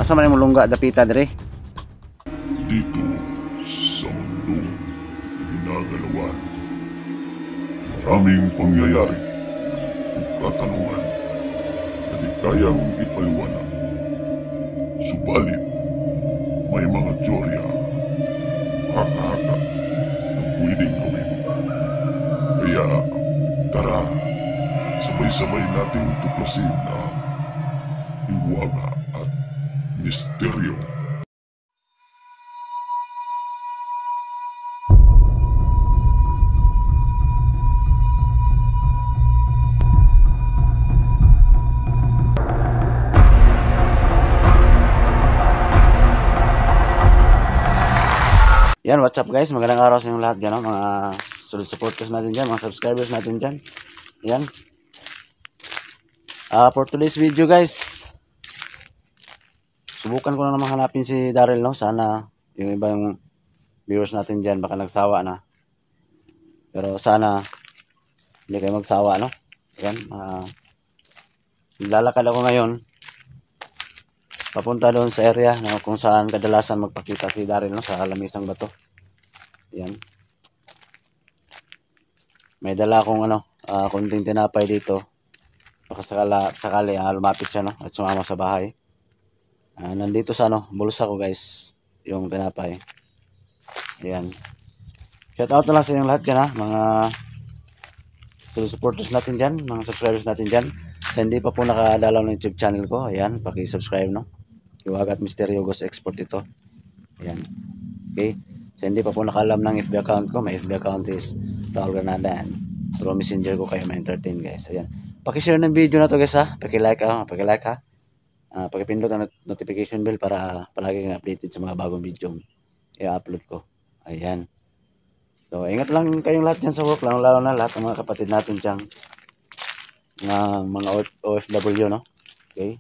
Asa man imong lungga dapita dire? Dito sa mundo ginagalawan, maraming pangyayari o katanungan na di kayang ipaliwanag. Subalit, may mga teorya, haka-haka na pwedeng gawin. Kaya, tara, sabay-sabay nating tuklasin ang hiwaga at misteryo. Yan, what's up guys? Magandang araw sa inyong lahat dyan, no? Mga solid supporters natin dyan, mga subscribers natin dyan. Yan. For today's video guys, subukan ko na naman hanapin si Daryl, no? Sana yung iba yung viewers natin dyan baka nagsawa na. Pero sana hindi kayo magsawa, no? Yan. Lalakad ako ngayon papunta doon sa area, no, kung saan kadalasan magpakita si Daryl, no, sa Lamisang Bato. Yan. May dala akong kunting tinapay dito. Baka sakali lumapit siya, no, at sumama sa bahay. Nandito sa bulsa ko guys, yung tinapay. Ayan. Shout out na lang sa inyong lahat dyan, ha, mga supporters natin dyan, mga subscribers natin dyan. Sa hindi pa po nakadalaw ng YouTube channel ko, ayan, paki-subscribe, no. Hiwaga at Misteryo Ghost Export ito. Ayan. Okay. So hindi pa po nakalam ng FB account ko. My FB account is Raul Granadan. So messenger ko kayo ma-entertain guys. Ayan. Paki-share ng video na to guys, ha. Paki-like ha. Paki-pindot ang notification bell para palagi kang updated sa mga bagong video i-upload ko. Ayan. So ingat lang kayong lahat dyan sa work. Lalo na lahat ng mga kapatid natin dyan na mga OFW, no. Okay.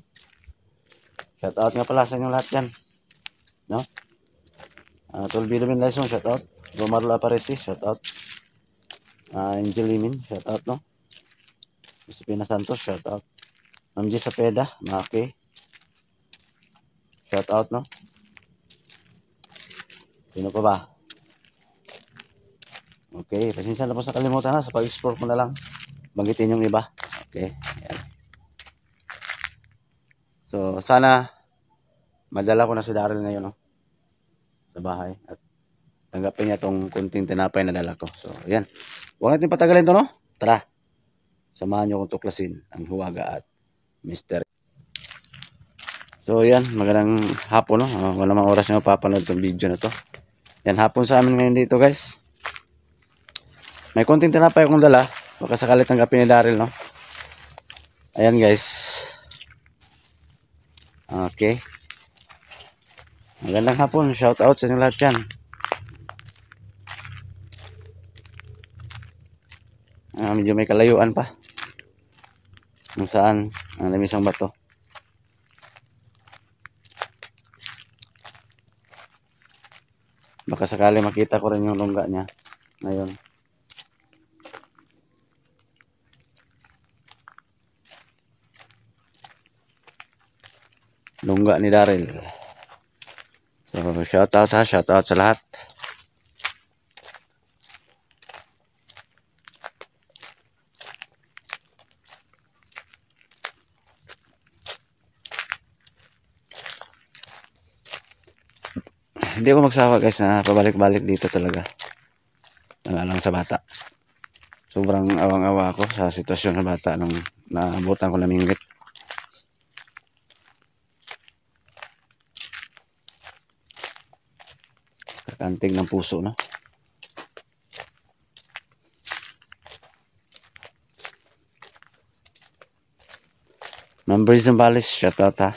Shout out nga pala sa inyong lahat dyan, no? Tulbido Bin Lyson, shout out. Romarlo Aparesi, shout out. Angel Limin, shout out, no? Josepina Santos, shout out. Ma'am G. Sapeda, Maki, shout out, no? Sino pa ba? Okay, pasensya na po sa kalimutan, ha. Sa pag-explore ko na lang banggitin yung iba. Okay, ayan. So, sana madala ko na si Daryl ngayon, no, sa bahay at tanggapin niya tong kunting tinapay na dala ko. So, ayan. Huwag natin patagalin to, no? Tara. Samahan niyo akong tuklasin ang hiwaga at misteryo. So, ayan. Magandang hapon, no? Wala mang oras na mapapanood tong video na to. Yan, hapon sa amin ngayon dito, guys. May kunting tinapay akong dala. Baka sakali tanggapin ni Daryl, no? Ayan, guys. Okay. Magandang hapon. Shout out sa inyo lahat dyan. Medyo may kalayuan pa. Kung saan ang Lamisang Bato. Baka sakali makita ko rin yung lungga niya ngayon. Lungga ni Daryl. So, shout out ha, shout out sa lahat. Hindi ako magsawa guys na pabalik-balik dito talaga. Lang sa bata. Sobrang awang-awa ako sa sitwasyon ng bata nung naabutan ko na minggit. Kakantig ng puso, no? Members ng Balis, shout out ha.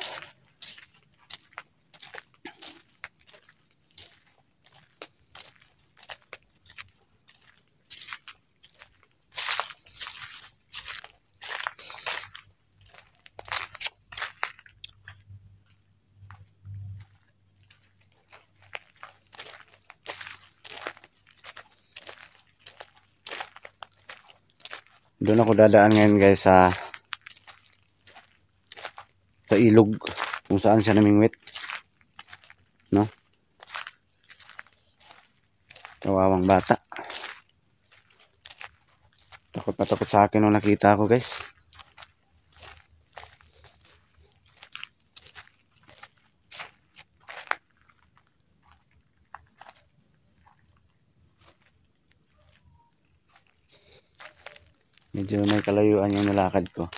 Doon ako dadaan ngayon guys sa ilog kung saan siya namingwit. No? Kawawang bata. Takot na takot sa akin nung nakita ko, guys. Medyo may kalayuan yung nilakad ko.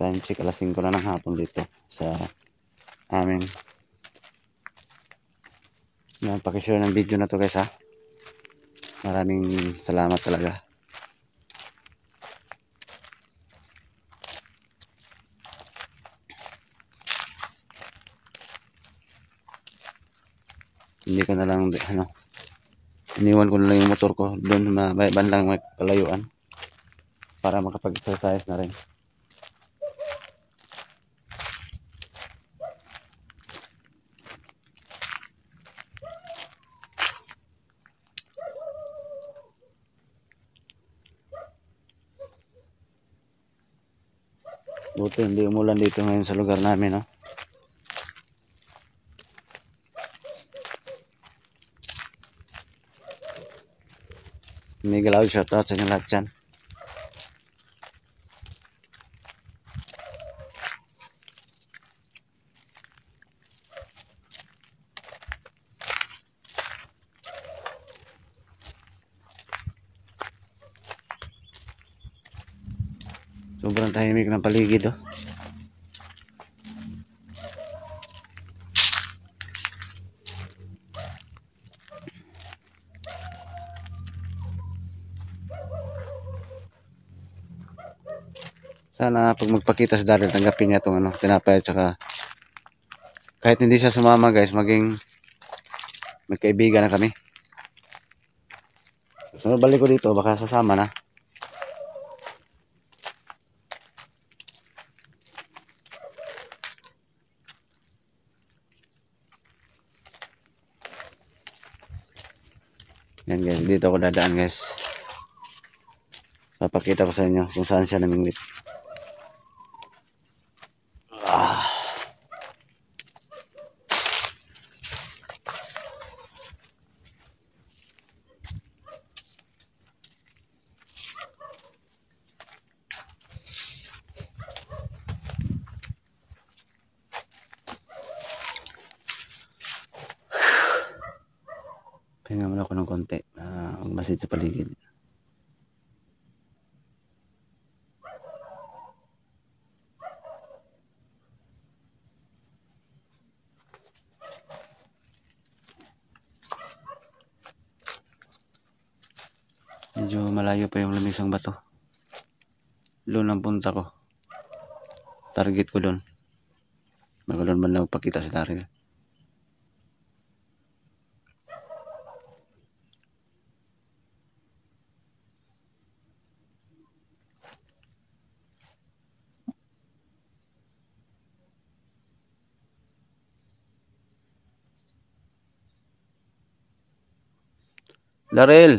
Time check, alas 5 na ng hapon dito sa aming. Pakishare ng video na to, guys, ha. Maraming salamat talaga. Hindi ko na lang iniwan ko na lang yung motor ko doon na bandang may kalayuan para makapag-exercise na rin. Buti hindi umulan dito ngayon sa lugar namin, no? Miguel out, shout out sa inyo lahat dyan. Sobrang tahimik ng paligid, oh. Sana pag magpakita si Daryl, tanggapin niya itong tinapay at saka kahit hindi siya sumama, guys, maging magkaibigan na kami. So balik ko dito, baka sasama na. Yan, guys, dito ako dadaan, guys. Papakita ko sa inyo kung saan siya namingwit. Pahinga muna ako ng konti. Magmasid sa paligid. Medyo malayo pa yung lamisang bato. Doon ang punta ko. Target ko doon. Magulon man lang pakita sa Daryl. Daryl!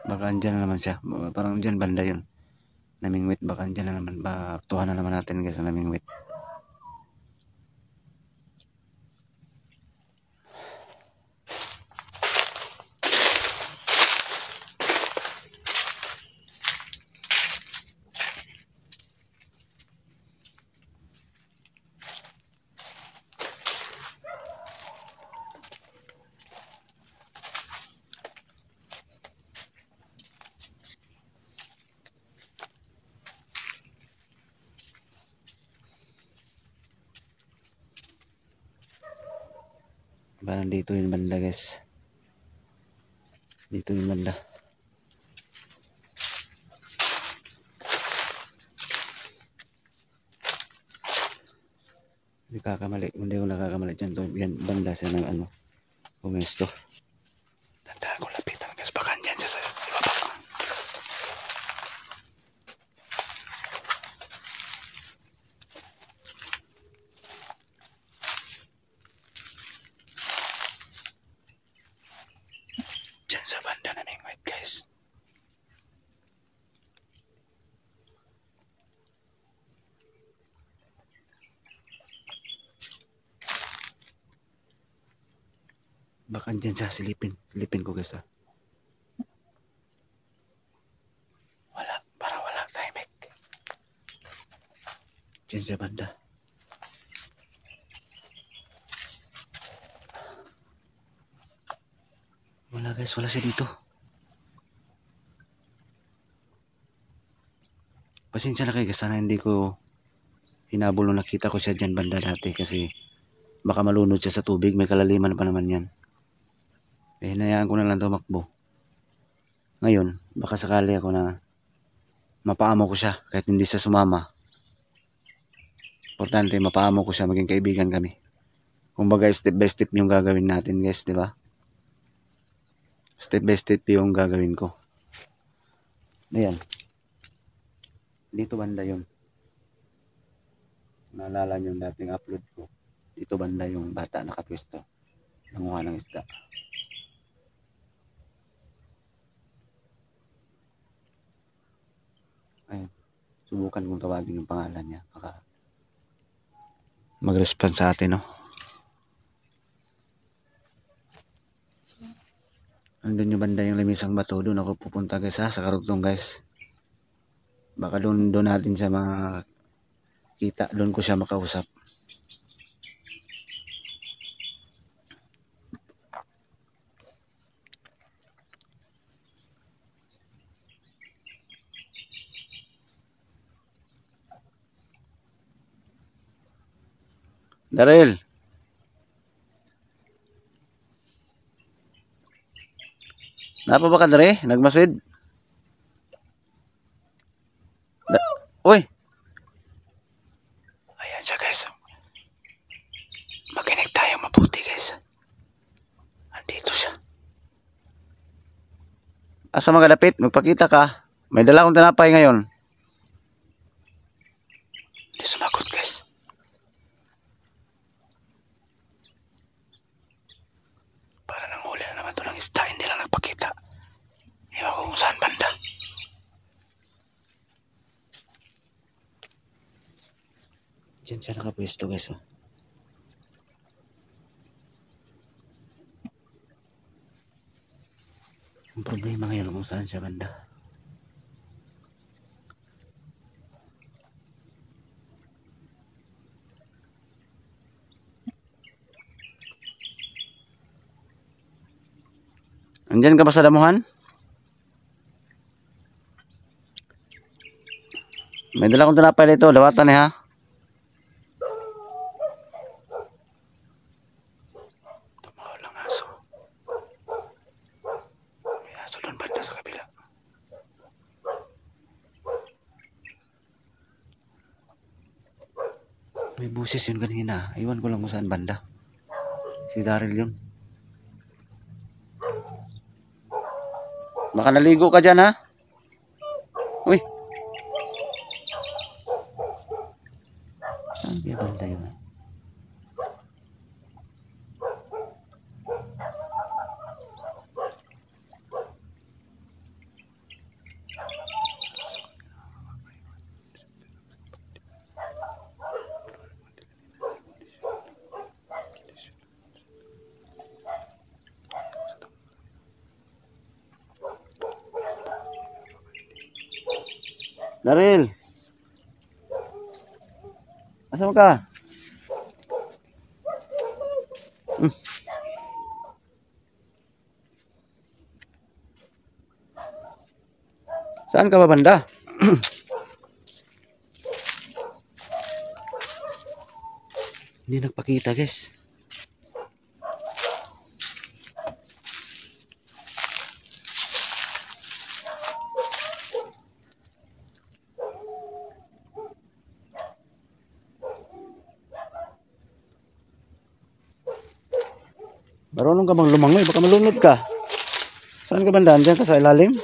Baka andyan na naman siya. Parang andyan banda yun. Namingwit. Baka andyan na naman. Baktuhan na naman natin, guys, ang namingwit. Parang dito yung banda, guys. Dito yung banda. Hindi ko nakakamali dyan. Yan, banda siya ng pumesto. Tandaan ko lapitan, guys. Baka andyan siya sa ibaba. sa banda naming white guys. Baka andyan siya, silipin ko guys ha. Wala timing. Diyan sa banda. Wala guys, wala siya dito. Pasensya na kayo guys, sana hindi ko hinabol nung nakita ko siya dyan banda dati kasi baka malunod siya sa tubig, may kalaliman pa naman yan. Eh, hinayaan ko na lang tumakbo. Ngayon, baka sakali ako na mapaamo ko siya kahit hindi siya sumama. Importante, mapaamo ko siya, maging kaibigan kami. Kumbaga, step by step yung gagawin natin guys, di ba? Step by step yung gagawin ko. Ayan. Dito banda yun. Naalala nyo yung dating upload ko. Dito banda yung bata nakapwesto. Nanguha ng isda. Ayun. Subukan kong tawagin yung pangalan niya. Baka mag-response sa atin, no? Andun yung banda yung lamisang bato. Doon ako pupunta guys ha, sa karugtong guys. Baka doon natin siya makita. Doon ko siya makausap. Daryl. Napa ba ka dere? Nagmasid? Uy! Ayan siya guys. Makinig tayo mabuti guys. Andito siya. Asa magalapit? Magpakita ka. May dala akong tinapay ngayon. Hindi sumagot guys. Para nang huli na naman ito ng isda. Hindi lang nagpakita. Ewan ko kung saan banda. Diyan siya nakapwesto guys. Oh. Ang problema ngayon kung saan siya banda. Andyan ka ba sa damuhan? May dala kong tinapay dito. Lawatan ha. Tumawal lang aso. May aso doon banda sa kabila. May busis yun kanina. Iwan ko lang kung saan banda. Si Daryl yun. Baka naligo ka dyan ha. Uy. Saan kaya banda yun? Daryl. Asa ka? Saan ka ba banda? Hindi nagpakita guys. Marunong ka bang lumangoy? Baka malunod ka. Saan ka banda? Diyan ka sa ilalim?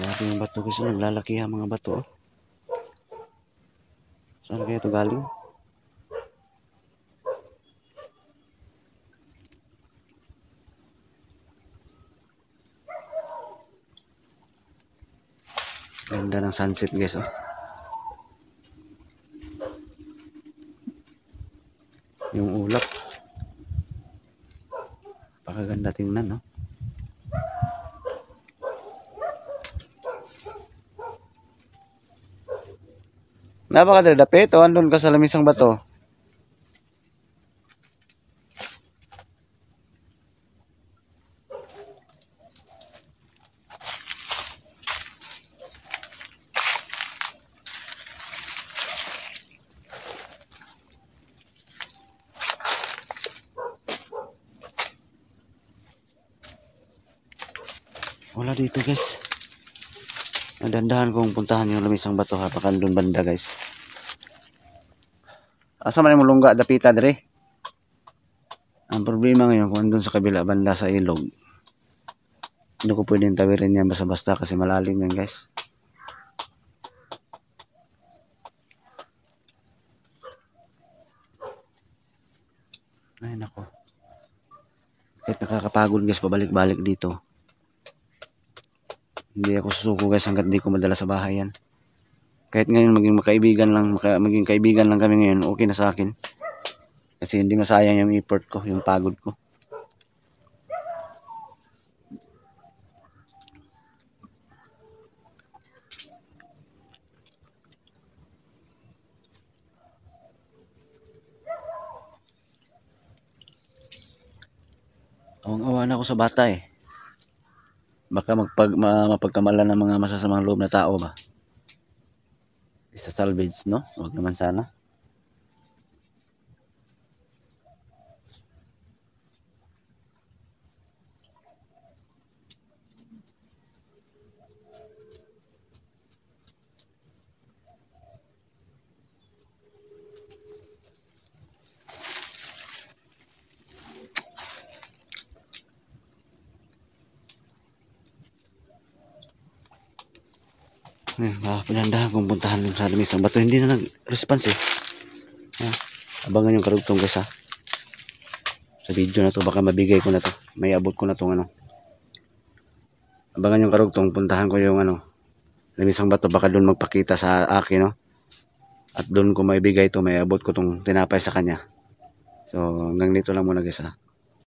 Grabe yung bato guys. Naglalaki ang mga bato. Oh. Saan kaya ito galing? Ganda ng sunset guys. Oh. Yung ulap. Pakaganda tingnan. No? Napakadali dapit. O, andun ka sa lamisang bato. Wala dito guys. Nadandahan kong puntahan yung lamisang bato ha. Baka doon banda guys. Asa man yung mulungga dapita dire. Ang problema ngayon kung andun sa kabila banda sa ilog. Hindi ko pwedeng tawirin yan basta-basta kasi malalim yan guys. Ay nako. Kahit nakakapagod guys pabalik-balik dito. Hindi ako susuko guys hanggat hindi ko madala sa bahay yan. Kahit ngayon maging kaibigan lang kami ngayon, okay na sa akin. Kasi hindi masayang yung effort ko, yung pagod ko. Awang-awa na ako sa bata eh. Baka mapagkamalan ng mga masasamang loob na tao ba? Isa salvage, no? Huwag naman sana. Pinandahan kong puntahan yung sa lamisang bato. Hindi na nag-response eh. Abangan yung karugtong guys ha. Sa video na to baka mabigay ko na to. May abot ko na tong ano. Abangan yung karugtong. Puntahan ko yung ano. Lamisang bato baka doon magpakita sa akin no. At doon ko maibigay to. May abot ko tong tinapay sa kanya. So hanggang dito lang muna guys ha.